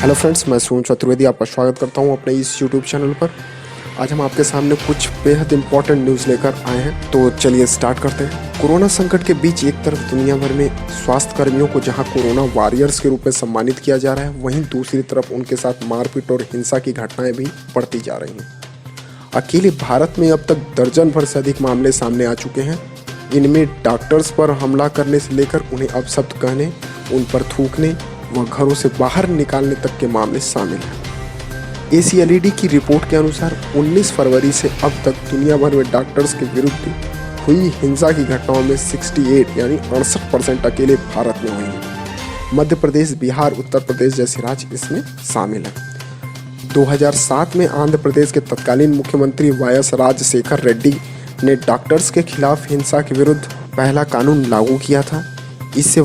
Hello friends, मैं सुन चतुर्वेदी आपका स्वागत करता हूं अपने इस यूट्यूब चैनल पर। आज हम आपके सामने कुछ बेहद इंपॉर्टेंट न्यूज़ लेकर आए हैं, तो चलिए स्टार्ट करते हैं। कोरोना संकट के बीच एक तरफ दुनिया भर में स्वास्थ्य कर्मियों को जहां कोरोना वॉरियर्स के रूप में सम्मानित किया जा रहा है, वहीं दूसरी तरफ उनके साथ मारपीट और हिंसा की घटनाएं भी बढ़ती जा रही हैं। अकेले भारत में अब तक दर्जन भर से अधिक मामले सामने आ चुके हैं। इनमें डॉक्टर्स पर हमला करने से लेकर उन्हें अपशब्द कहने, उन पर थूकने व घरों से बाहर निकालने तक के मामले शामिल हैं। ACLED की रिपोर्ट के अनुसार 19 फरवरी से अब तक दुनिया भर में डॉक्टर्स के विरुद्ध हुई हिंसा की घटनाओं में 68 यानी 68% अकेले भारत में हुई हैं। मध्य प्रदेश, बिहार, उत्तर प्रदेश जैसे राज्य इसमें शामिल हैं। 2007 में आंध्र प्रदेश के तत्कालीन मुख्यमंत्री YS राजशेखर रेड्डी ने डॉक्टर्स के खिलाफ हिंसा के विरुद्ध पहला कानून लागू किया था। इससे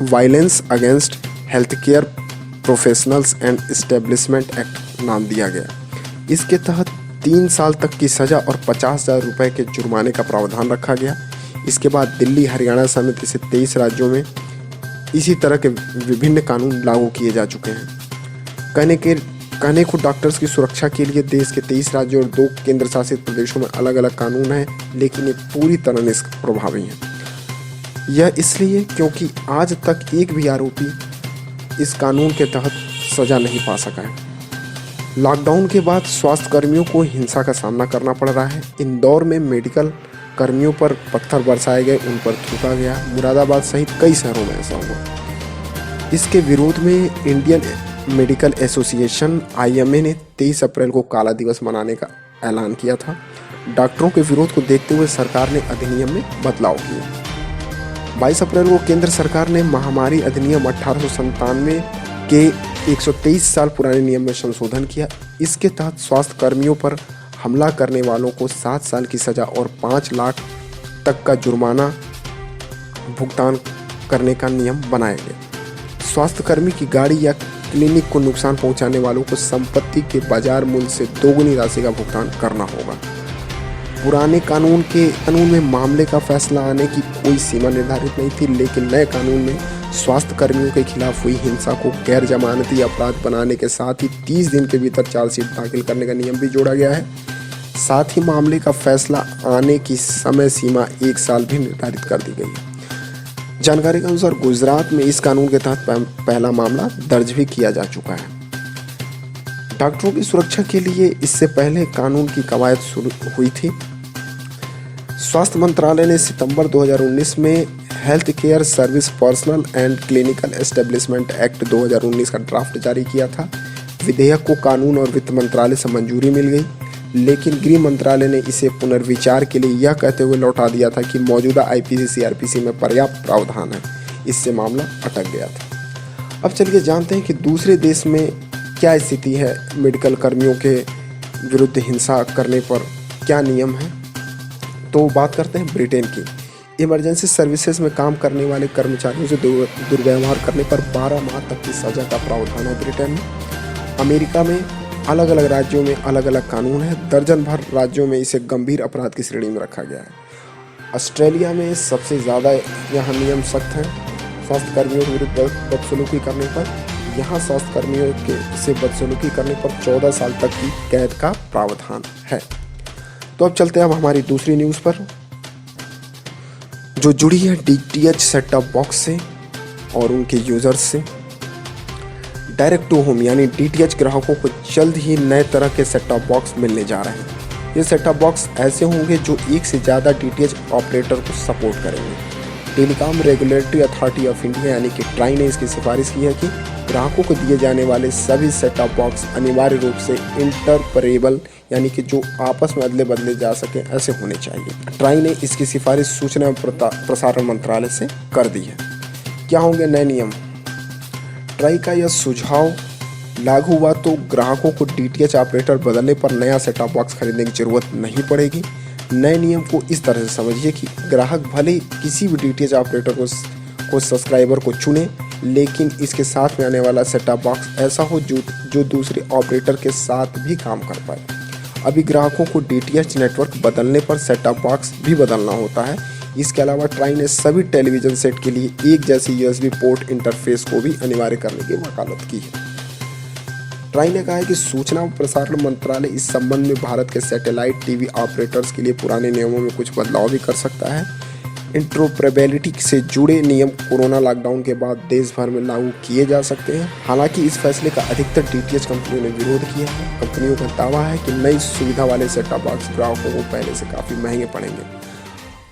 violence against health care professionals and establishment act नाम दिया गया। इसके तहत 3 साल तक की सजा और 50,000 रुपये के जुर्माने का प्रावधान रखा गया। इसके बाद दिल्ली, हरियाणा समेत इसे 23 राज्यों में इसी तरह के विभिन्न कानून लागू किए जा चुके हैं। कहने को डॉक्टर्स की सुरक्षा के लिए देश के 23 राज्यों और 2 केंद्र शासित प्रदेशों में अलग अलग कानून हैं, लेकिन ये पूरी तरह निष्प्रभावी हैं। यह इसलिए क्योंकि आज तक एक भी आरोपी इस कानून के तहत सजा नहीं पा सका है। लॉकडाउन के बाद स्वास्थ्य कर्मियों को हिंसा का सामना करना पड़ रहा है। इंदौर में मेडिकल कर्मियों पर पत्थर बरसाए गए, उन पर थूका गया। मुरादाबाद सहित कई शहरों में ऐसा हुआ। इसके विरोध में इंडियन मेडिकल एसोसिएशन IMA ने 23 अप्रैल को काला दिवस मनाने का ऐलान किया था। डॉक्टरों के विरोध को देखते हुए सरकार ने अधिनियम में बदलाव किए। 22 अप्रैल को केंद्र सरकार ने महामारी अधिनियम 1897 के 123 साल पुराने नियम में संशोधन किया। इसके तहत स्वास्थ्य कर्मियों पर हमला करने वालों को 7 साल की सजा और 5 लाख तक का जुर्माना भुगतान करने का नियम बनाया गया। स्वास्थ्य कर्मी की गाड़ी या क्लिनिक को नुकसान पहुंचाने वालों को संपत्ति के बाजार मूल्य से दोगुनी राशि का भुगतान करना होगा। पुराने कानून में मामले का फैसला आने की कोई सीमा निर्धारित नहीं थी, लेकिन नए कानून में स्वास्थ्य कर्मियों के खिलाफ हुई हिंसा को गैर जमानती अपराध बनाने के साथ ही 30 दिन के भीतर चार्जशीट दाखिल करने का नियम भी जोड़ा गया है। साथ ही मामले का फैसला आने की समय सीमा 1 साल भी निर्धारित कर दी गई है। जानकारी के अनुसार गुजरात में इस कानून के तहत पहला मामला दर्ज भी किया जा चुका है। डॉक्टरों की सुरक्षा के लिए इससे पहले कानून की कवायद शुरू हुई थी। स्वास्थ्य मंत्रालय ने सितंबर 2019 में health care service personal and clinical establishment act 2019 का ड्राफ्ट जारी किया था। विधेयक को कानून और वित्त मंत्रालय से मंजूरी मिल गई, लेकिन गृह मंत्रालय ने इसे पुनर्विचार के लिए यह कहते हुए लौटा दिया था कि मौजूदा IPC CRPC में पर्याप्त प्रावधान है। इससे मामला अटक गया था। अब चलिए जानते हैं कि दूसरे देश में क्या स्थिति है। मेडिकल कर्मियों के विरुद्ध हिंसा करने पर क्या नियम है, तो बात करते हैं ब्रिटेन की। इमरजेंसी सर्विसेज में काम करने वाले कर्मचारियों से दुर्व्यवहार करने पर 12 माह तक की सजा का प्रावधान है ब्रिटेन में। अमेरिका में अलग अलग राज्यों में अलग अलग कानून है। दर्जन भर राज्यों में इसे गंभीर अपराध की श्रेणी में रखा गया है। ऑस्ट्रेलिया में सबसे ज़्यादा यहाँ नियम सख्त हैं। स्वास्थ्य कर्मियों के विरुद्ध बदसलूकी करने पर यहाँ स्वास्थ्य कर्मियों से बदसलूकी करने पर 14 साल तक की कैद का प्रावधान है। तो अब चलते हैं अब हमारी दूसरी न्यूज़ पर, जो जुड़ी है DTH सेट टॉप बॉक्स से और उनके यूजर्स से। डायरेक्ट टू होम यानी DTH ग्राहकों को जल्द ही नए तरह के सेट टॉप बॉक्स मिलने जा रहे हैं। ये सेट टॉप बॉक्स ऐसे होंगे जो एक से ज़्यादा DTH ऑपरेटर को सपोर्ट करेंगे। Telecom regulatory authority of India यानी कि ट्राई ने इसकी सिफारिश की है कि ग्राहकों को दिए जाने वाले सभी सेट टॉप बॉक्स अनिवार्य रूप से इंटरपरेबल यानी कि जो आपस में अदले बदले जा सके ऐसे होने चाहिए। ट्राई ने इसकी सिफारिश सूचना एवं प्रसारण मंत्रालय से कर दी है। क्या होंगे नए नियम? ट्राई का यह सुझाव लागू हुआ तो ग्राहकों को DTH ऑपरेटर बदलने पर नया सेट टॉप बॉक्स खरीदने की जरूरत नहीं पड़ेगी। नए नियम को इस तरह से समझिए कि ग्राहक भले किसी भी DTH ऑपरेटर को सब्सक्राइबर को चुने, लेकिन इसके साथ में आने वाला सेट टॉप बॉक्स ऐसा हो जो दूसरे ऑपरेटर के साथ भी काम कर पाए। अभी ग्राहकों को DTH नेटवर्क बदलने पर सेट टॉप बॉक्स भी बदलना होता है। इसके अलावा ट्राई ने सभी टेलीविज़न सेट के लिए एक जैसी USB पोर्ट इंटरफेस को भी अनिवार्य करने की वकालत की है। ट्राई ने कहा है कि सूचना और प्रसारण मंत्रालय इस संबंध में भारत के सैटेलाइट टीवी ऑपरेटर्स के लिए पुराने नियमों में कुछ बदलाव भी कर सकता है। इंट्रोपरेबिलिटी से जुड़े नियम कोरोना लॉकडाउन के बाद देश भर में लागू किए जा सकते हैं। हालांकि इस फैसले का अधिकतर डीटीएच कंपनियों ने विरोध किया है। कंपनियों का दावा है कि नई सुविधा वाले सेट टॉप बॉक्स ग्राहकों को पहले से काफ़ी महंगे पड़ेंगे।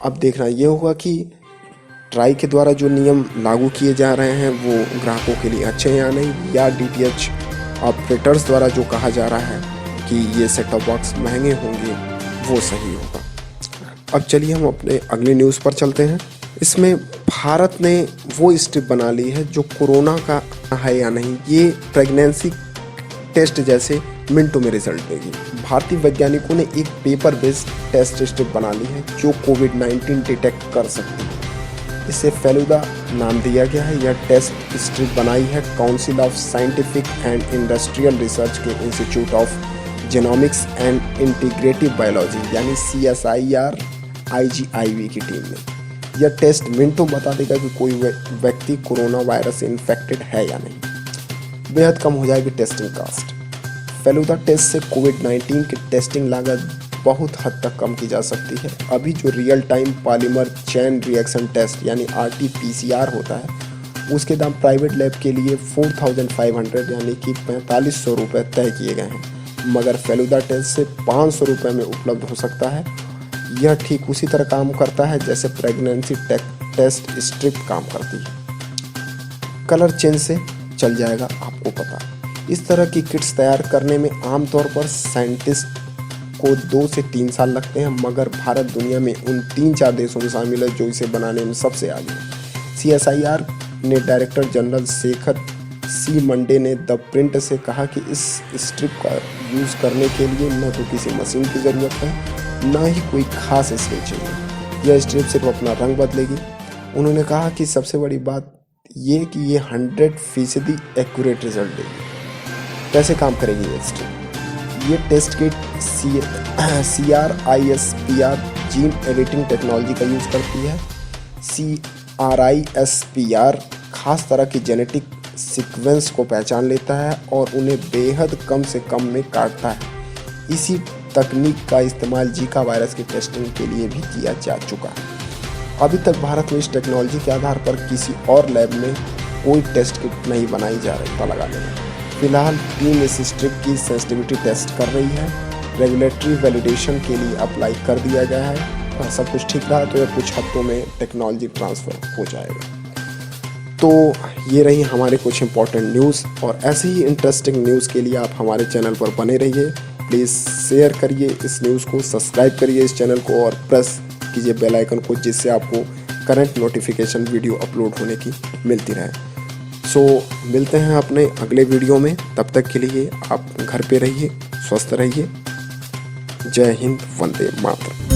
अब देखना ये होगा कि ट्राई के द्वारा जो नियम लागू किए जा रहे हैं वो ग्राहकों के लिए अच्छे हैं या नहीं, या डीटीएच ऑपरेटर्स द्वारा जो कहा जा रहा है कि ये सेट टॉप बॉक्स महंगे होंगे वो सही होगा। अब चलिए हम अपने अगले न्यूज़ पर चलते हैं। इसमें भारत ने वो स्ट्रिप बना ली है जो कोरोना का है या नहीं ये प्रेगनेंसी टेस्ट जैसे मिनटों में रिजल्ट देगी। भारतीय वैज्ञानिकों ने एक पेपर बेस्ड टेस्ट स्ट्रिप बना ली है जो कोविड-19 डिटेक्ट कर सकती है। इसे फेलुदा नाम दिया गया है। यह टेस्ट स्ट्रिप बनाई है council of scientific and industrial research के institute of genomics and integrative biology यानी CSIR IGIV की टीम ने। यह टेस्ट मिनटों बता देगा कि कोई व्यक्ति कोरोना वायरस से इन्फेक्टेड है या नहीं। बेहद कम हो जाएगी टेस्टिंग कास्ट। फेलुदा टेस्ट से कोविड-19 की टेस्टिंग लागत बहुत हद तक कम की जा सकती है। अभी जो real time polymer chain reaction test यानी RT-PCR होता है उसके दाम प्राइवेट लैब के लिए 4500 यानी कि 4500 रुपये तय किए गए हैं, मगर फेलुदा टेस्ट से 500 रुपये में उपलब्ध हो सकता है। यह ठीक उसी तरह काम करता है जैसे प्रेगनेंसी टेस्ट स्ट्रिप काम करती है। कलर चेंज से चल जाएगा आपको पता। इस तरह की किट्स तैयार करने में आमतौर पर साइंटिस्ट को 2 से 3 साल लगते हैं, मगर भारत दुनिया में उन 3-4 देशों में शामिल है जो इसे बनाने में सबसे आगे है। CSIR ने director general Shekhar C Monday ने द प्रिंट से कहा कि इस स्ट्रिप का यूज़ करने के लिए न तो किसी मशीन की ज़रूरत है न ही कोई खास स्ट्रिप चाहिए। यह स्ट्रिप सिर्फ अपना रंग बदलेगी। उन्होंने कहा कि सबसे बड़ी बात ये कि ये 100% एक्यूरेट रिजल्ट देगी। कैसे काम करेगी ये स्ट्रिप? ये test kit CRISPR gene editing technology का यूज़ करती है। CRISPR खास तरह की जेनेटिक सीक्वेंस को पहचान लेता है और उन्हें बेहद कम से कम में काटता है। इसी तकनीक का इस्तेमाल जीका वायरस की टेस्टिंग के लिए भी किया जा चुका है। अभी तक भारत में इस टेक्नोलॉजी के आधार पर किसी और लैब में कोई टेस्ट किट नहीं बनाई जा रही पता लगाने में। फिलहाल टीम इस स्ट्रिप की सेंसिटिविटी टेस्ट कर रही है। रेगुलेटरी वैलिडेशन के लिए अप्लाई कर दिया गया है और सब कुछ ठीक रहा तो यह कुछ हफ्तों में टेक्नोलॉजी ट्रांसफ़र हो जाएगा। तो ये रही हमारे कुछ इंपॉर्टेंट न्यूज़ और ऐसे ही इंटरेस्टिंग न्यूज़ के लिए आप हमारे चैनल पर बने रहिए। प्लीज़ शेयर करिए इस न्यूज़ को, सब्सक्राइब करिए इस चैनल को और प्रेस कीजिए बेल आइकन को जिससे आपको करंट नोटिफिकेशन वीडियो अपलोड होने की मिलती रहे। सो मिलते हैं अपने अगले वीडियो में। तब तक के लिए आप घर पे रहिए, स्वस्थ रहिए। जय हिंद, वंदे मातरम।